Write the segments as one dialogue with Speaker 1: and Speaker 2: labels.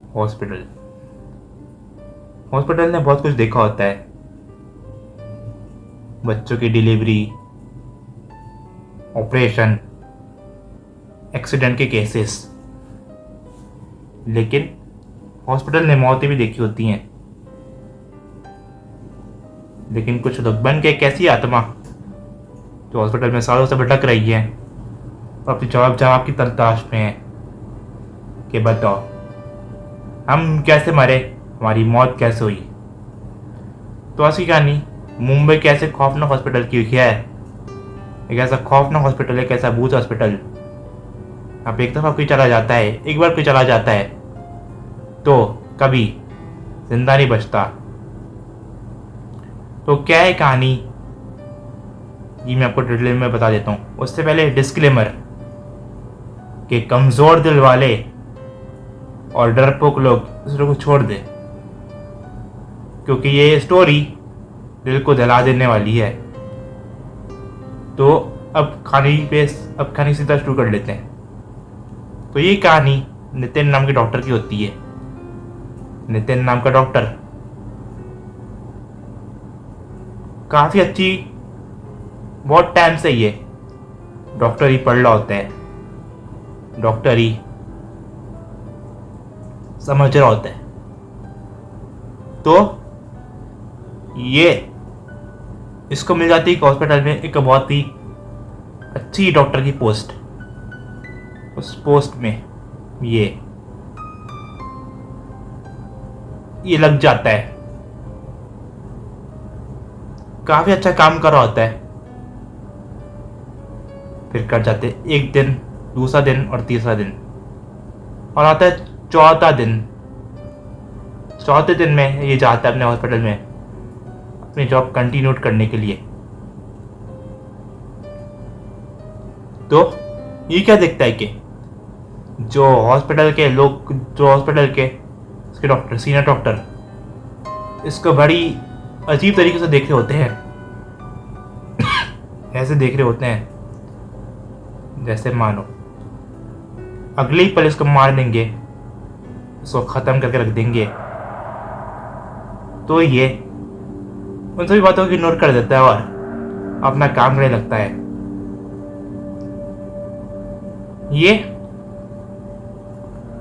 Speaker 1: Hospital hospital ने बहुत कुछ देखा होता है। बच्चों की डिलीवरी, ऑपरेशन, एक्सीडेंट के केसेस। लेकिन हॉस्पिटल ने मौतें भी देखी होती हैं। लेकिन कुछ लोग बन के एक ऐसी आत्मा जो हॉस्पिटल में सालों से भटक रही है और अपनी जवाब की तलाश में है कि बताओ हम कैसे मरे, हमारी मौत कैसे हुई। तो ऐसी कहानी मुंबई के ऐसे खौफनाक हॉस्पिटल की है। एक ऐसा खौफनाक हॉस्पिटल, एक ऐसा भूत हॉस्पिटल। अब एक दफा कोई चला जाता है, एक बार कोई चला जाता है तो कभी जिंदा नहीं बचता। तो क्या है कहानी, ये मैं आपको डिटेल में बता देता हूँ। उससे पहले डिस्क्लेमर कि कमजोर दिल वाले और डरपोक लोग दूसरों को छोड़ दे, क्योंकि ये स्टोरी दिल को दहला देने वाली है। तो अब कहानी सीधा शुरू कर लेते हैं। तो ये कहानी नितिन नाम के डॉक्टर की होती है। नितिन नाम का डॉक्टर काफी अच्छी, बहुत टाइम से ये डॉक्टर ही पढ़ रहा होता है, डॉक्टर ही समझ रहा होता है। तो ये इसको मिल जाती है हॉस्पिटल में एक बहुत ही अच्छी डॉक्टर की पोस्ट। उस पोस्ट में ये लग जाता है। काफी अच्छा काम कर रहा होता है। फिर कर जाते एक दिन, दूसरा दिन और तीसरा दिन, और आता है चौथा दिन। चौथे दिन में ये जाता है अपने हॉस्पिटल में अपनी जॉब कंटिन्यू करने के लिए। तो ये क्या देखता है कि जो हॉस्पिटल के इसके डॉक्टर, सीनियर डॉक्टर, इसको बड़ी अजीब तरीके से देख रहे होते हैं। ऐसे देख रहे होते हैं जैसे मानो अगले ही पल इसको मार देंगे, इसको खत्म करके रख देंगे। तो ये उन सभी बातों को इग्नोर कर देता है और अपना काम करने लगता है। ये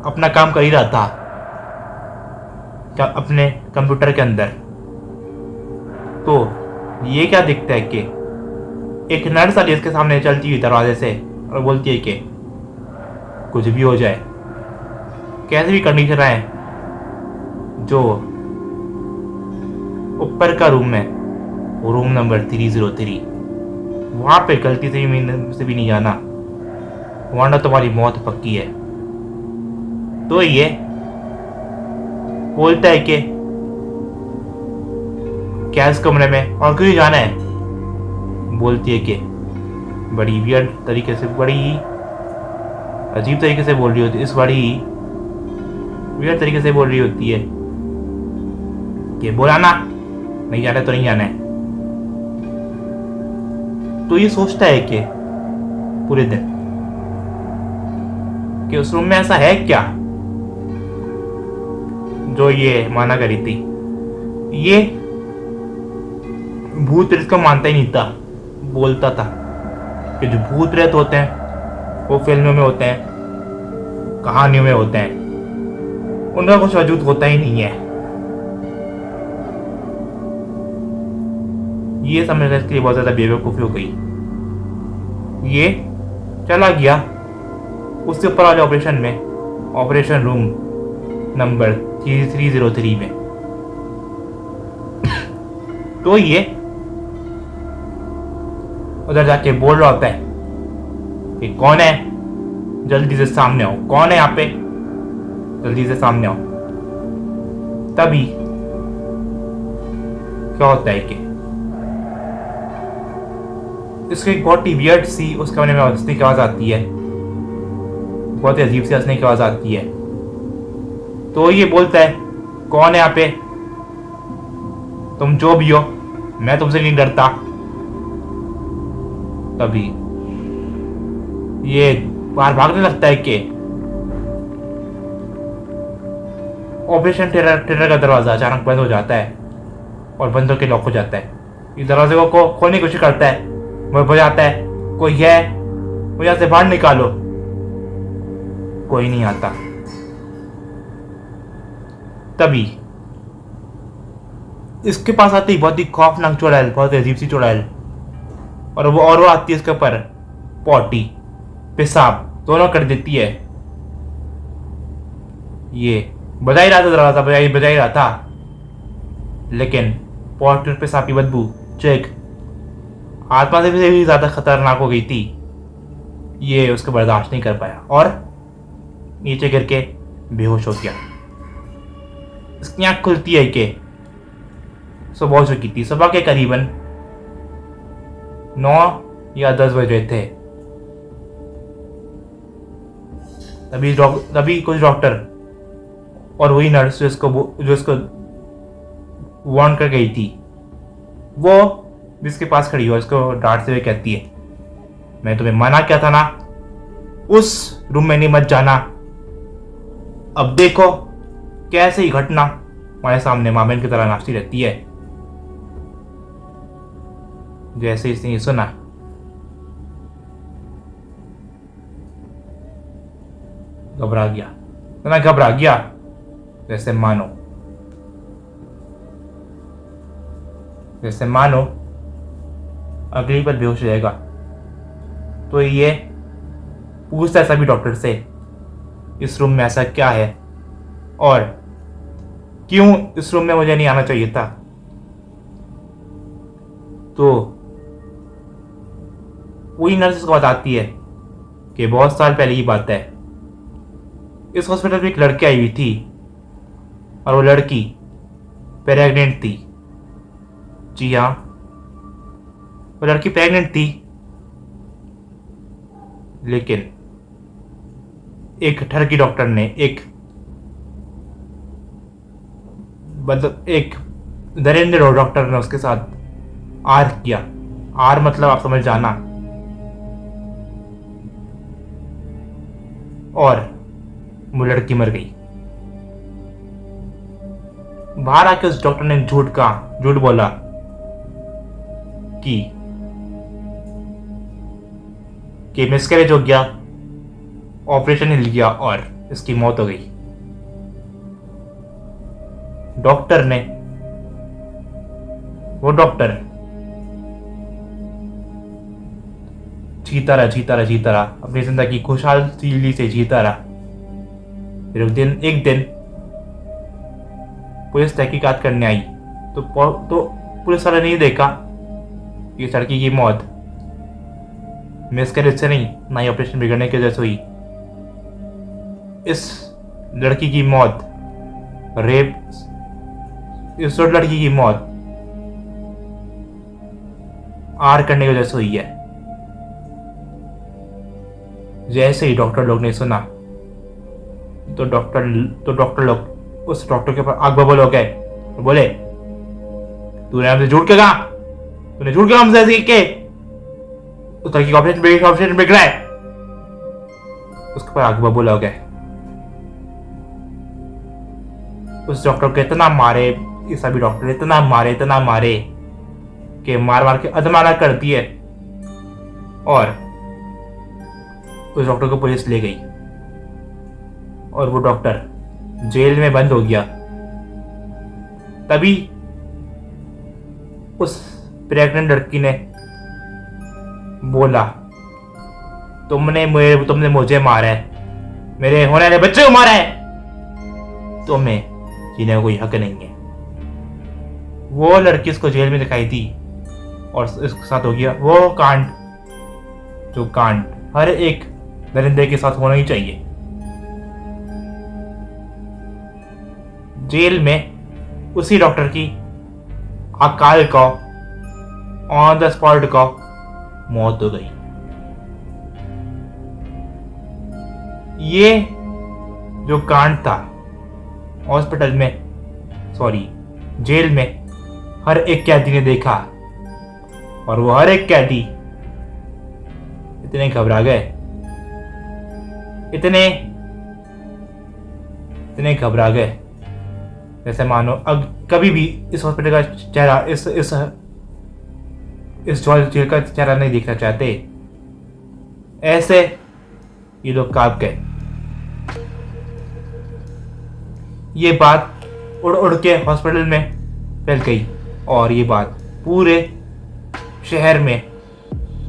Speaker 1: अपना काम कर ही रहा था अपने कंप्यूटर के अंदर। तो ये क्या दिखता है कि एक नर्स आती है इसके सामने चलती हुई दरवाजे से और बोलती है कि कुछ भी हो जाए, कैसे भी कंडीशन आए, जो ऊपर का रूम है वो रूम नंबर 303, वहां पे गलती से भी नहीं जाना, वरना तुम्हारी मौत पक्की है। तो ये बोलता है कि क्या इस कमरे में और क्यों जाना है। बोलती है कि बड़ी वियर्ड तरीके से, बड़ी अजीब तरीके से बोल रही होती है, इस बड़ी वियर्ड तरीके से बोल रही होती है कि बोला ना नहीं जाना तो नहीं जाना है। तो ये सोचता है कि पूरे दिन कि उस रूम में ऐसा है क्या जो ये माना करी थी। ये भूत प्रेत को मानता ही नहीं था। बोलता था कि जो भूत प्रेत होते हैं वो फिल्मों में होते हैं, कहानियों में होते हैं, उनका कुछ वजूद होता ही नहीं है। ये समझने इसके लिए बहुत ज्यादा बेवकूफी हो गई। ये चला गया उससे ऊपर वाले ऑपरेशन में, ऑपरेशन रूम नंबर 303 में। तो ये उधर जाके बोल रहा होता है कि कौन है, जल्दी से सामने आओ, कौन है यहाँ पे, जल्दी से सामने आओ। तभी क्या होता है कि इसको एक बहुत ही वियर्ड सी उस कमरे में हंसने की आवाज आती है, बहुत ही अजीब सी हंसने की आवाज आती है। तो ये बोलता है कौन है यहाँ पे, तुम जो भी हो, मैं तुमसे नहीं डरता। तभी ये बाहर भागने लगता है कि ऑपरेशन थिएटर का दरवाज़ा अचानक बंद हो जाता है और बंद होकर लॉक हो जाता है। इस दरवाजे को खोलने की कोशिश करता है, वो बजाता है, कोई है, मुझे यहाँ से बाहर निकालो। कोई नहीं आता। तभी इसके पास आती है बहुत ही खौफनाक चुड़ैल, बहुत ही अजीब सी चुड़ैल, और वो आती है इसके ऊपर, पॉटी पेशाब दोनों कर देती है। ये बजा ही रहा था दरवाजा, बजा ही रहा था, लेकिन पॉटी और पेशाब की बदबू जो एक आत्मा से भी ज्यादा खतरनाक हो गई थी, ये उसको बर्दाश्त नहीं कर पाया और नीचे गिर के बेहोश हो गया। इसकी आंख खुलती है कि सुबह हो चुकी थी। सुबह के करीबन 9 या 10 बजे थे। तभी कुछ डॉक्टर और वही नर्स जो इसको वार्न कर गई थी, वो जिसके पास खड़ी हो इसको डांटते हुए कहती है, मैं तुम्हें मना किया था ना, उस रूम में नहीं मत जाना। अब देखो कैसे ही घटना हमारे सामने मामेन की तरह नाचती रहती है। जैसे इसने ये सुना, घबरा गया, जैसे मानो अगली पर बेहोश हो जाएगा। तो ये पूछता है सभी डॉक्टर से, इस रूम में ऐसा क्या है और क्यों इस रूम में मुझे नहीं आना चाहिए था। तो वही नर्स को बताती है कि बहुत साल पहले की बात है, इस हॉस्पिटल में एक लड़की आई हुई थी और वो लड़की प्रेग्नेंट थी। जी हाँ, वो लड़की प्रेग्नेंट थी, लेकिन एक ठरकी डॉक्टर ने एक दरिंदे डॉक्टर ने उसके साथ आर किया। आर मतलब आप समझ जाना। और वो लड़की मर गई। बाहर आके उस डॉक्टर ने झूठ बोला कि मिसकैरेज हो गया, ऑपरेशन हिल गया और इसकी मौत हो गई। वो डॉक्टर जीता रहा अपनी जिंदगी खुशहाली से जीता रहा। फिर एक दिन पुलिस तहकीकात करने आई तो पुलिस वाले नहीं देखा कि इस लड़की की मौत मिसकैरेज से नहीं, ना ही ऑपरेशन बिगड़ने की वजह से हुई। इस लड़की की मौत आर करने की वजह से हुई है। जैसे ही डॉक्टर लोग ने सुना तो डॉक्टर लोग उस डॉक्टर के ऊपर आग बबूल हो गए। बोले, तूने हमसे झूठ कहा, हमसे ऐसे के उस लड़की का ऑपरेशन बिगड़ा है। उसके ऊपर आग बबूल हो गए। उस डॉक्टर को इतना मारे, ये सभी डॉक्टर इतना मारे कि मार के अधमारा कर दिए और उस डॉक्टर को पुलिस ले गई और वो डॉक्टर जेल में बंद हो गया। तभी उस प्रेग्नेंट लड़की ने बोला, तुमने मुझे मारा है, मेरे होने वाले बच्चे को मारा है, तुम्हें जीने का कोई हक नहीं है। वो लड़की उसको जेल में दिखाई दी और इसके साथ हो गया वो कांड जो कांड हर एक दरिंदे के साथ होना ही चाहिए। जेल में उसी डॉक्टर की अकाल का ऑन द स्पॉट का मौत हो गई। ये जो कांड था हॉस्पिटल में, जेल में हर एक कैदी ने देखा और वो हर एक कैदी इतने घबरा गए, इतने घबरा गए जैसे मानो अब कभी भी इस हॉस्पिटल का चेहरा इस जॉर्ज जेल का चेहरा नहीं देखना चाहते। ऐसे ये लोग कांप गए। ये बात उड़ उड़ के हॉस्पिटल में फैल गई और ये बात पूरे शहर में,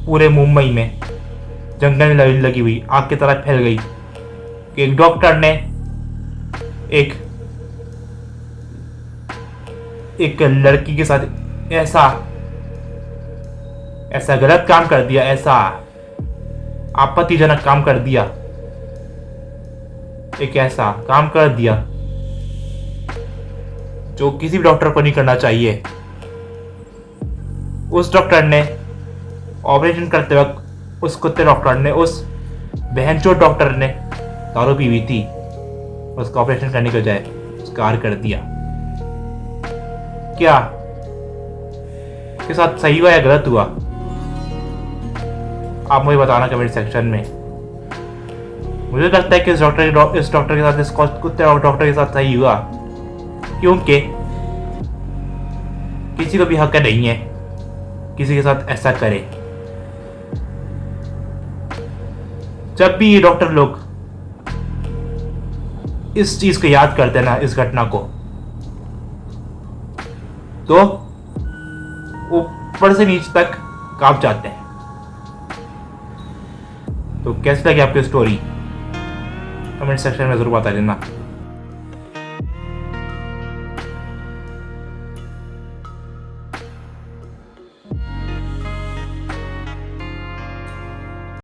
Speaker 1: पूरे मुंबई में जंगल में लगी हुई आग की तरह फैल गई कि एक डॉक्टर ने एक लड़की के साथ ऐसा गलत काम कर दिया, ऐसा आपत्तिजनक काम कर दिया, एक ऐसा काम कर दिया जो किसी भी डॉक्टर को नहीं करना चाहिए। उस डॉक्टर ने ऑपरेशन करते वक्त, उस कुत्ते डॉक्टर ने, उस बहनचोद डॉक्टर ने दारू पी हुई थी, उसका ऑपरेशन करने के बजाय उसका कर दिया। क्या के साथ सही हुआ या गलत हुआ? आप मुझे बताना कमेंट सेक्शन में। मुझे लगता है कि इस डॉक्टर के साथ, इस कुत्ते डॉक्टर के साथ सही हुआ, क्योंकि किसी को भी हक नहीं है किसी के साथ ऐसा करे। जब भी ये डॉक्टर लोग इस चीज को याद करते हैं ना, इस घटना को, तो ऊपर से नीचे तक कांप जाते हैं। तो कैसी लगी आपकी स्टोरी? कमेंट सेक्शन में जरूर बता देना।